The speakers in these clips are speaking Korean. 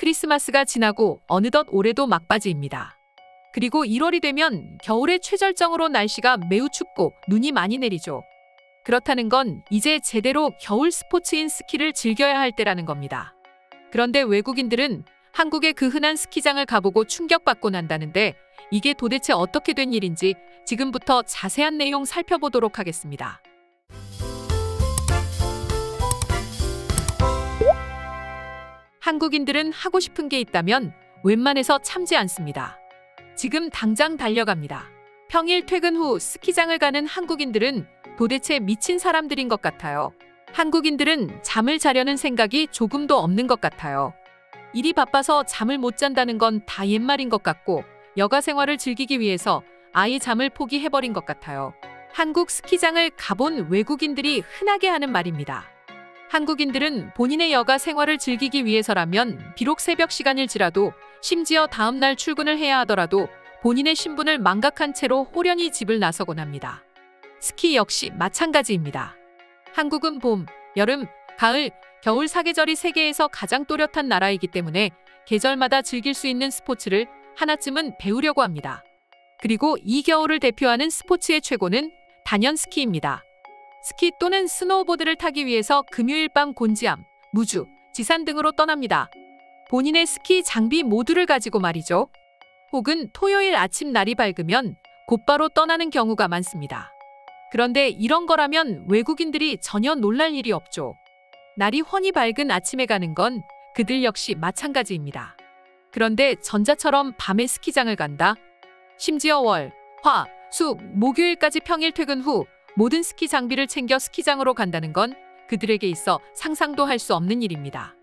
크리스마스가 지나고 어느덧 올해도 막바지입니다. 그리고 1월이 되면 겨울의 최절정으로 날씨가 매우 춥고 눈이 많이 내리죠. 그렇다는 건 이제 제대로 겨울 스포츠인 스키를 즐겨야 할 때라는 겁니다. 그런데 외국인들은 한국의 그 흔한 스키장을 가보고 충격받곤 한다는데 이게 도대체 어떻게 된 일인지 지금부터 자세한 내용 살펴보도록 하겠습니다. 한국인들은 하고 싶은 게 있다면 웬만해서 참지 않습니다. 지금 당장 달려갑니다. 평일 퇴근 후 스키장을 가는 한국인들은 도대체 미친 사람들인 것 같아요. 한국인들은 잠을 자려는 생각이 조금도 없는 것 같아요. 일이 바빠서 잠을 못 잔다는 건 다 옛말인 것 같고 여가 생활을 즐기기 위해서 아예 잠을 포기해버린 것 같아요. 한국 스키장을 가본 외국인들이 흔하게 하는 말입니다. 한국인들은 본인의 여가 생활을 즐기기 위해서라면 비록 새벽 시간일지라도 심지어 다음날 출근을 해야 하더라도 본인의 신분을 망각한 채로 호련히 집을 나서곤 합니다. 스키 역시 마찬가지입니다. 한국은 봄, 여름, 가을, 겨울 사계절이 세계에서 가장 또렷한 나라이기 때문에 계절마다 즐길 수 있는 스포츠를 하나쯤은 배우려고 합니다. 그리고 이 겨울을 대표하는 스포츠의 최고는 단연 스키입니다. 스키 또는 스노우보드를 타기 위해서 금요일 밤 곤지암, 무주, 지산 등으로 떠납니다. 본인의 스키 장비 모두를 가지고 말이죠. 혹은 토요일 아침 날이 밝으면 곧바로 떠나는 경우가 많습니다. 그런데 이런 거라면 외국인들이 전혀 놀랄 일이 없죠. 날이 훤히 밝은 아침에 가는 건 그들 역시 마찬가지입니다. 그런데 전자처럼 밤에 스키장을 간다? 심지어 월, 화, 수, 목요일까지 평일 퇴근 후 모든 스키 장비를 챙겨 스키장으로 간다는 건 그들에게 있어 상상도 할 수 없는 일입니다.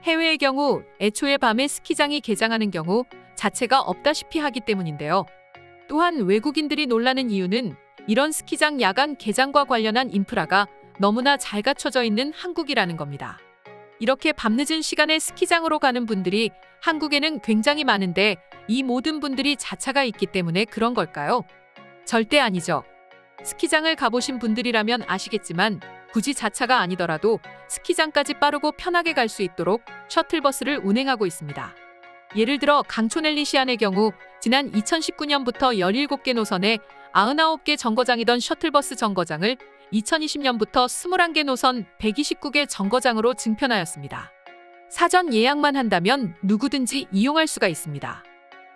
해외의 경우 애초에 밤에 스키장이 개장하는 경우 자체가 없다시피 하기 때문인데요. 또한 외국인들이 놀라는 이유는 이런 스키장 야간 개장과 관련한 인프라가 너무나 잘 갖춰져 있는 한국이라는 겁니다. 이렇게 밤늦은 시간에 스키장으로 가는 분들이 한국에는 굉장히 많은데 이 모든 분들이 자차가 있기 때문에 그런 걸까요? 절대 아니죠. 스키장을 가보신 분들이라면 아시겠지만 굳이 자차가 아니더라도 스키장까지 빠르고 편하게 갈 수 있도록 셔틀버스를 운행하고 있습니다. 예를 들어 강촌엘리시안의 경우 지난 2019년부터 17개 노선에 99개 정거장이던 셔틀버스 정거장을 2020년부터 21개 노선 129개 정거장으로 증편하였습니다. 사전 예약만 한다면 누구든지 이용할 수가 있습니다.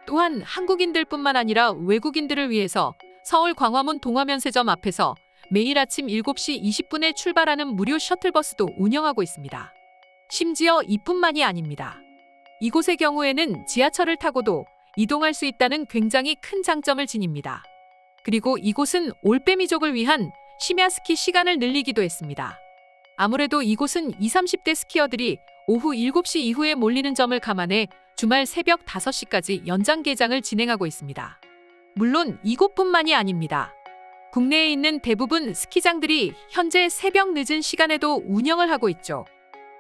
또한 한국인들뿐만 아니라 외국인들을 위해서 서울 광화문 동화면세점 앞에서 매일 아침 7시 20분에 출발하는 무료 셔틀버스도 운영하고 있습니다. 심지어 이뿐만이 아닙니다. 이곳의 경우에는 지하철을 타고도 이동할 수 있다는 굉장히 큰 장점을 지닙니다. 그리고 이곳은 올빼미족을 위한 심야스키 시간을 늘리기도 했습니다. 아무래도 이곳은 20, 30대 스키어들이 오후 7시 이후에 몰리는 점을 감안해 주말 새벽 5시까지 연장 개장을 진행하고 있습니다. 물론 이곳뿐만이 아닙니다. 국내에 있는 대부분 스키장들이 현재 새벽 늦은 시간에도 운영을 하고 있죠.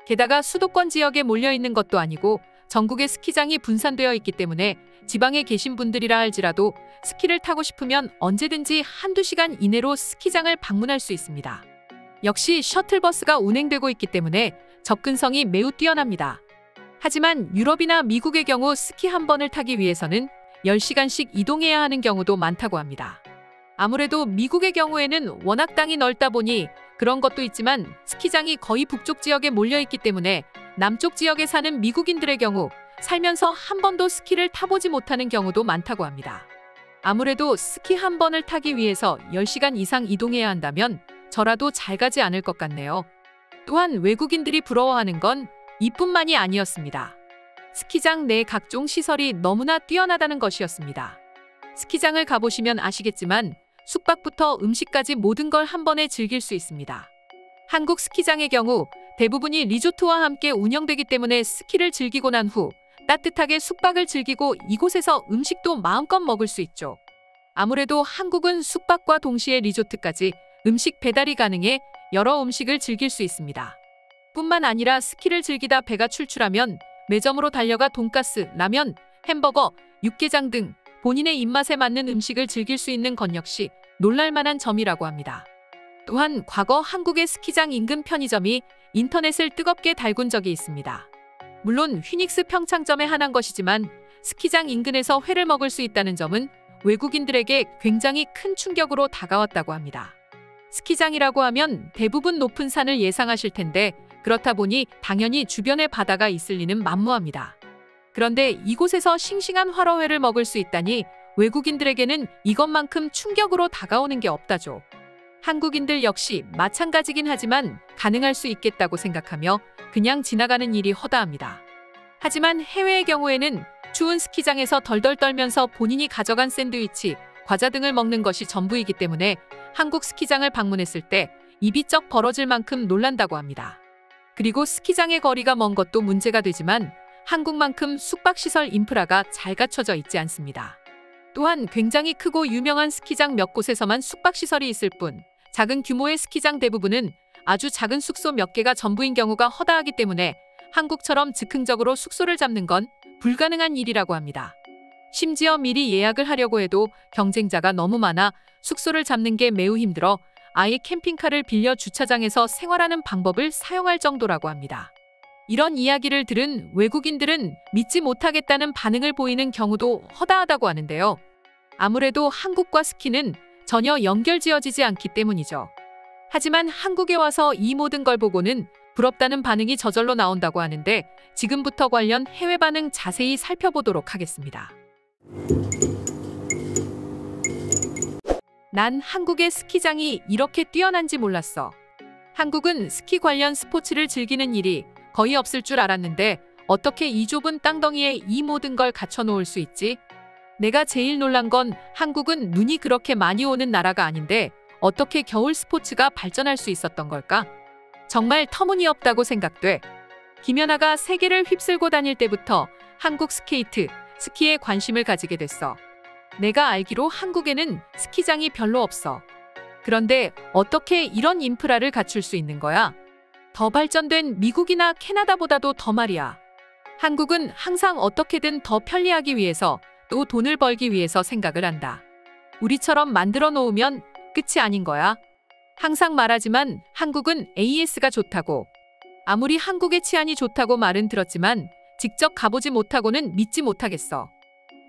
게다가 수도권 지역에 몰려있는 것도 아니고 전국의 스키장이 분산되어 있기 때문에 지방에 계신 분들이라 할지라도 스키를 타고 싶으면 언제든지 한두 시간 이내로 스키장을 방문할 수 있습니다. 역시 셔틀버스가 운행되고 있기 때문에 접근성이 매우 뛰어납니다. 하지만 유럽이나 미국의 경우 스키 한 번을 타기 위해서는 10시간씩 이동해야 하는 경우도 많다고 합니다. 아무래도 미국의 경우에는 워낙 땅이 넓다 보니 그런 것도 있지만 스키장이 거의 북쪽 지역에 몰려있기 때문에 남쪽 지역에 사는 미국인들의 경우 살면서 한 번도 스키를 타보지 못하는 경우도 많다고 합니다. 아무래도 스키 한 번을 타기 위해서 10시간 이상 이동해야 한다면 저라도 잘 가지 않을 것 같네요. 또한 외국인들이 부러워하는 건 이뿐만이 아니었습니다. 스키장 내 각종 시설이 너무나 뛰어나다는 것이었습니다. 스키장을 가보시면 아시겠지만 숙박부터 음식까지 모든 걸 한 번에 즐길 수 있습니다. 한국 스키장의 경우 대부분이 리조트와 함께 운영되기 때문에 스키를 즐기고 난 후 따뜻하게 숙박을 즐기고 이곳에서 음식도 마음껏 먹을 수 있죠. 아무래도 한국은 숙박과 동시에 리조트까지 음식 배달이 가능해 여러 음식을 즐길 수 있습니다. 뿐만 아니라 스키를 즐기다 배가 출출하면 매점으로 달려가 돈가스, 라면, 햄버거, 육개장 등 본인의 입맛에 맞는 음식을 즐길 수 있는 것 역시 놀랄만한 점이라고 합니다. 또한 과거 한국의 스키장 인근 편의점이 인터넷을 뜨겁게 달군 적이 있습니다. 물론 휘닉스 평창점에 한한 것이지만 스키장 인근에서 회를 먹을 수 있다는 점은 외국인들에게 굉장히 큰 충격으로 다가왔다고 합니다. 스키장이라고 하면 대부분 높은 산을 예상하실 텐데 그렇다 보니 당연히 주변에 바다가 있을 리는 만무합니다. 그런데 이곳에서 싱싱한 화로회를 먹을 수 있다니 외국인들에게는 이것만큼 충격으로 다가오는 게 없다죠. 한국인들 역시 마찬가지긴 하지만 가능할 수 있겠다고 생각하며 그냥 지나가는 일이 허다합니다. 하지만 해외의 경우에는 추운 스키장에서 덜덜 떨면서 본인이 가져간 샌드위치, 과자 등을 먹는 것이 전부이기 때문에 한국 스키장을 방문했을 때 입이 쩍 벌어질 만큼 놀란다고 합니다. 그리고 스키장의 거리가 먼 것도 문제가 되지만 한국만큼 숙박시설 인프라가 잘 갖춰져 있지 않습니다. 또한 굉장히 크고 유명한 스키장 몇 곳에서만 숙박시설이 있을 뿐 작은 규모의 스키장 대부분은 아주 작은 숙소 몇 개가 전부인 경우가 허다하기 때문에 한국처럼 즉흥적으로 숙소를 잡는 건 불가능한 일이라고 합니다. 심지어 미리 예약을 하려고 해도 경쟁자가 너무 많아 숙소를 잡는 게 매우 힘들어 아예 캠핑카를 빌려 주차장에서 생활하는 방법을 사용할 정도라고 합니다. 이런 이야기를 들은 외국인들은 믿지 못하겠다는 반응을 보이는 경우도 허다하다고 하는데요. 아무래도 한국과 스키는 전혀 연결지어지지 않기 때문이죠. 하지만 한국에 와서 이 모든 걸 보고는 부럽다는 반응이 저절로 나온다고 하는데 지금부터 관련 해외 반응 자세히 살펴보도록 하겠습니다. 난 한국의 스키장이 이렇게 뛰어난지 몰랐어. 한국은 스키 관련 스포츠를 즐기는 일이 거의 없을 줄 알았는데 어떻게 이 좁은 땅덩이에 이 모든 걸 갖춰놓을 수 있지? 내가 제일 놀란 건 한국은 눈이 그렇게 많이 오는 나라가 아닌데 어떻게 겨울 스포츠가 발전할 수 있었던 걸까? 정말 터무니없다고 생각돼. 김연아가 세계를 휩쓸고 다닐 때부터 한국 스케이트, 스키에 관심을 가지게 됐어. 내가 알기로 한국에는 스키장이 별로 없어. 그런데 어떻게 이런 인프라를 갖출 수 있는 거야? 더 발전된 미국이나 캐나다보다도 더 말이야. 한국은 항상 어떻게든 더 편리하기 위해서 또 돈을 벌기 위해서 생각을 한다. 우리처럼 만들어 놓으면 끝이 아닌 거야. 항상 말하지만 한국은 AS가 좋다고. 아무리 한국의 치안이 좋다고 말은 들었지만 직접 가보지 못하고는 믿지 못하겠어.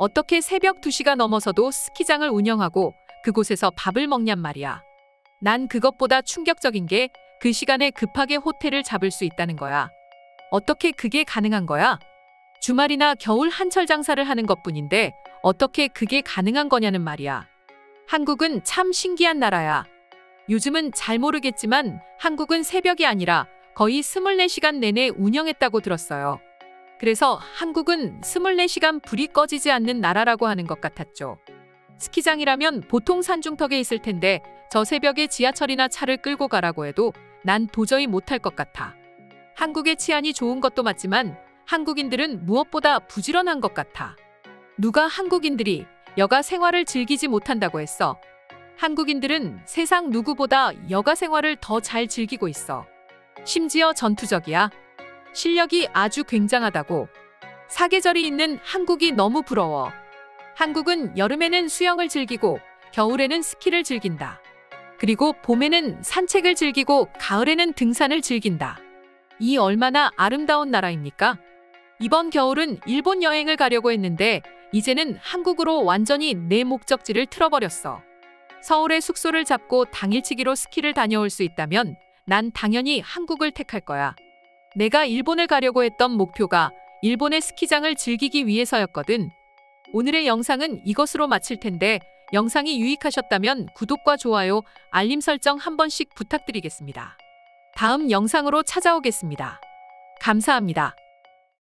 어떻게 새벽 2시가 넘어서도 스키장을 운영하고 그곳에서 밥을 먹냔 말이야. 난 그것보다 충격적인 게 그 시간에 급하게 호텔을 잡을 수 있다는 거야. 어떻게 그게 가능한 거야? 주말이나 겨울 한철 장사를 하는 것뿐인데 어떻게 그게 가능한 거냐는 말이야. 한국은 참 신기한 나라야. 요즘은 잘 모르겠지만 한국은 새벽이 아니라 거의 24시간 내내 운영했다고 들었어요. 그래서 한국은 24시간 불이 꺼지지 않는 나라라고 하는 것 같았죠. 스키장이라면 보통 산중턱에 있을 텐데 저 새벽에 지하철이나 차를 끌고 가라고 해도 난 도저히 못할 것 같아. 한국의 치안이 좋은 것도 맞지만 한국인들은 무엇보다 부지런한 것 같아. 누가 한국인들이 여가 생활을 즐기지 못한다고 했어. 한국인들은 세상 누구보다 여가 생활을 더 잘 즐기고 있어. 심지어 전투적이야. 실력이 아주 굉장하다고. 사계절이 있는 한국이 너무 부러워. 한국은 여름에는 수영을 즐기고 겨울에는 스키를 즐긴다. 그리고 봄에는 산책을 즐기고 가을에는 등산을 즐긴다. 이 얼마나 아름다운 나라입니까? 이번 겨울은 일본 여행을 가려고 했는데 이제는 한국으로 완전히 내 목적지를 틀어버렸어. 서울에 숙소를 잡고 당일치기로 스키를 다녀올 수 있다면 난 당연히 한국을 택할 거야. 내가 일본을 가려고 했던 목표가 일본의 스키장을 즐기기 위해서였거든. 오늘의 영상은 이것으로 마칠 텐데 영상이 유익하셨다면 구독과 좋아요, 알림 설정 한 번씩 부탁드리겠습니다. 다음 영상으로 찾아오겠습니다. 감사합니다.